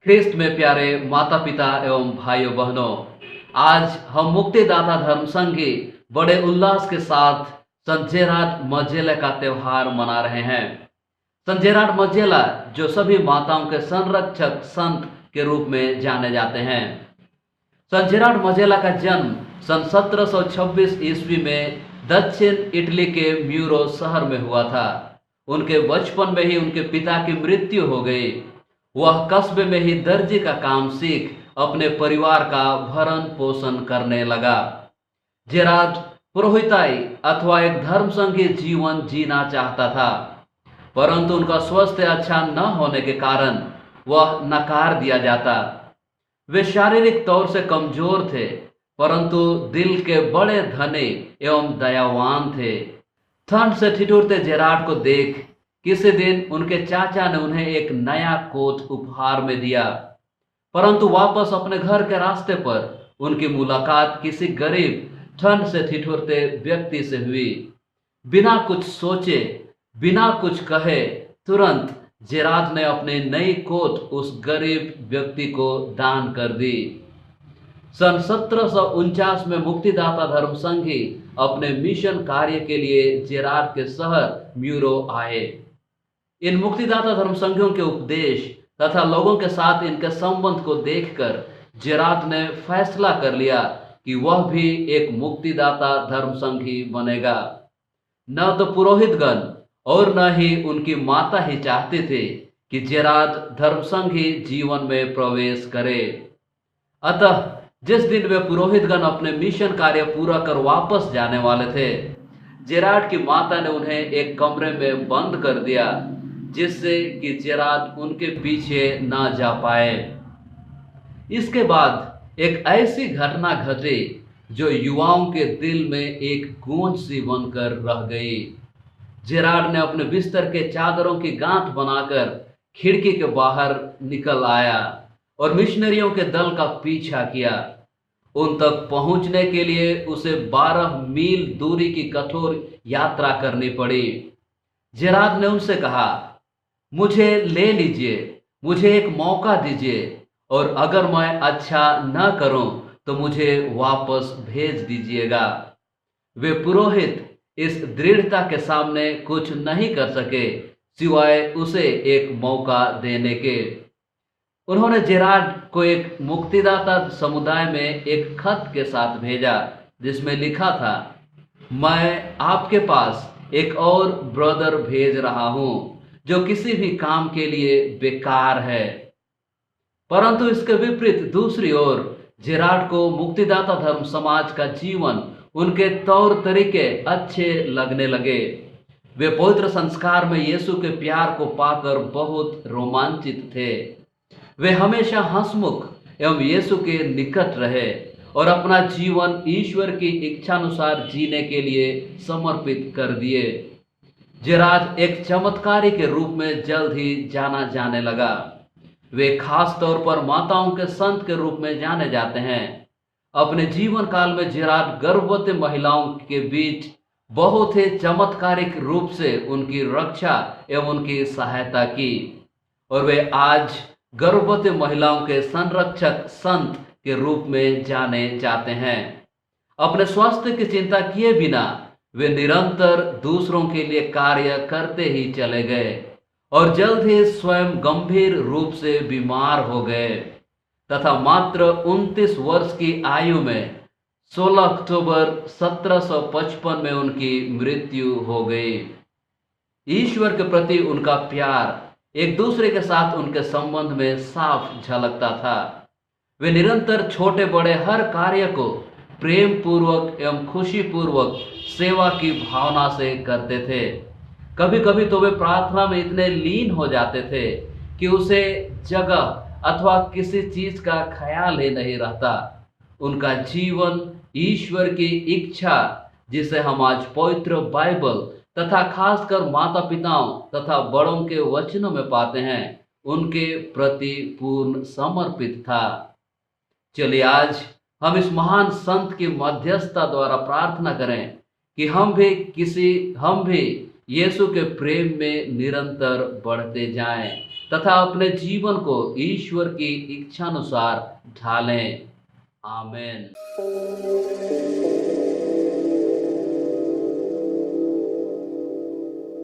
ख्रिस्त में प्यारे माता पिता एवं भाइयों बहनों, आज हम मुक्तिदाता धर्म संघ की बड़े उल्लास के साथ संत जेराड मजेला का त्योहार मना रहे हैं। संत जेराड मजेला जो सभी माताओं के संरक्षक संत के रूप में जाने जाते हैं। संत जेराड मजेला का जन्म सन 1726 ईस्वी में दक्षिण इटली के म्यूरो शहर में हुआ था। उनके बचपन में ही उनके पिता की मृत्यु हो गई। वह कस्बे में ही दर्जी का काम सीख अपने परिवार का भरण पोषण करने लगा। जेराड पुरोहिताई अथवा एक धर्म संघी जीवन जीना चाहता था, परंतु उनका स्वास्थ्य अच्छा न होने के कारण वह नकार दिया जाता। वे शारीरिक तौर से कमजोर थे, परंतु दिल के बड़े धनी एवं दयावान थे। ठंड से ठिठुरते जेराड को देख किसी दिन उनके चाचा ने उन्हें एक नया कोट उपहार में दिया, परंतु वापस अपने घर के रास्ते पर उनकी मुलाकात किसी गरीब ठंड से ठिठुरते व्यक्ति से हुई। बिना कुछ सोचे, बिना कुछ कहे, तुरंत जेराड ने अपनी नई कोट उस गरीब व्यक्ति को दान कर दी। सन 1749 में मुक्तिदाता धर्म संघी अपने मिशन कार्य के लिए जेराड के शहर म्यूरो आए। इन मुक्तिदाता धर्म संघियों के उपदेश तथा लोगों के साथ इनके संबंध को देखकर जेराड ने फैसला कर लिया कि वह भी एक मुक्तिदाता धर्म संघी बनेगा। न तो पुरोहितगण और न ही उनकी माता ही चाहते थे कि जेराड धर्म संघी जीवन में प्रवेश करे। अतः जिस दिन वे पुरोहितगण अपने मिशन कार्य पूरा कर वापस जाने वाले थे, जेराड की माता ने उन्हें एक कमरे में बंद कर दिया, जिससे कि जेराड उनके पीछे ना जा पाए। इसके बाद एक ऐसी घटना घटी जो युवाओं के दिल में एक गूंज सी बनकर रह गई। जेराड ने अपने बिस्तर के चादरों की गांठ बनाकर खिड़की के बाहर निकल आया और मिशनरियों के दल का पीछा किया। उन तक पहुंचने के लिए उसे 12 मील दूरी की कठोर यात्रा करनी पड़ी। जेराड ने उनसे कहा, मुझे ले लीजिए, मुझे एक मौका दीजिए, और अगर मैं अच्छा न करूं तो मुझे वापस भेज दीजिएगा। वे पुरोहित इस दृढ़ता के सामने कुछ नहीं कर सके सिवाय उसे एक मौका देने के। उन्होंने जेराड को एक मुक्तिदाता समुदाय में एक खत के साथ भेजा, जिसमें लिखा था, मैं आपके पास एक और ब्रदर भेज रहा हूं जो किसी भी काम के लिए बेकार है। परंतु इसके विपरीत दूसरी ओर जेराड को मुक्तिदाता धर्म समाज का जीवन, उनके तौर तरीके अच्छे लगने लगे। वे पवित्र संस्कार में यीशु के प्यार को पाकर बहुत रोमांचित थे। वे हमेशा हंसमुख एवं यीशु के निकट रहे और अपना जीवन ईश्वर की इच्छानुसार जीने के लिए समर्पित कर दिए। जेराड एक चमत्कारी के रूप में जल्द ही जाना जाने लगा। वे खास तौर पर माताओं के संत के रूप में जाने जाते हैं। अपने जीवन काल में जेराड गर्भवती महिलाओं के बीच बहुत ही चमत्कारिक रूप से उनकी रक्षा एवं उनकी सहायता की, और वे आज गर्भवती महिलाओं के संरक्षक संत के रूप में जाने जाते हैं। अपने स्वास्थ्य की चिंता किए बिना वे निरंतर दूसरों के लिए कार्य करते ही चले गए और जल्द ही स्वयं गंभीर रूप से बीमार हो गए तथा मात्र 29 वर्ष की आयु में 16 अक्टूबर 1755 में उनकी मृत्यु हो गई। ईश्वर के प्रति उनका प्यार, एक दूसरे के साथ उनके संबंध में साफ झलकता था। वे निरंतर छोटे बड़े हर कार्य को प्रेम पूर्वक एवं खुशी पूर्वक सेवा की भावना से करते थे। कभी कभी तो वे प्रार्थना में इतने लीन हो जाते थे कि उसे जगह अथवा किसी चीज का ख्याल ही नहीं रहता। उनका जीवन ईश्वर की इच्छा, जिसे हम आज पवित्र बाइबल तथा खासकर माता पिताओं तथा बड़ों के वचनों में पाते हैं, उनके प्रति पूर्ण समर्पित था। चलिए आज हम इस महान संत की मध्यस्थता द्वारा प्रार्थना करें कि हम भी यीशु के प्रेम में निरंतर बढ़ते जाएं तथा अपने जीवन को ईश्वर की इच्छानुसार ढालें। आमेन।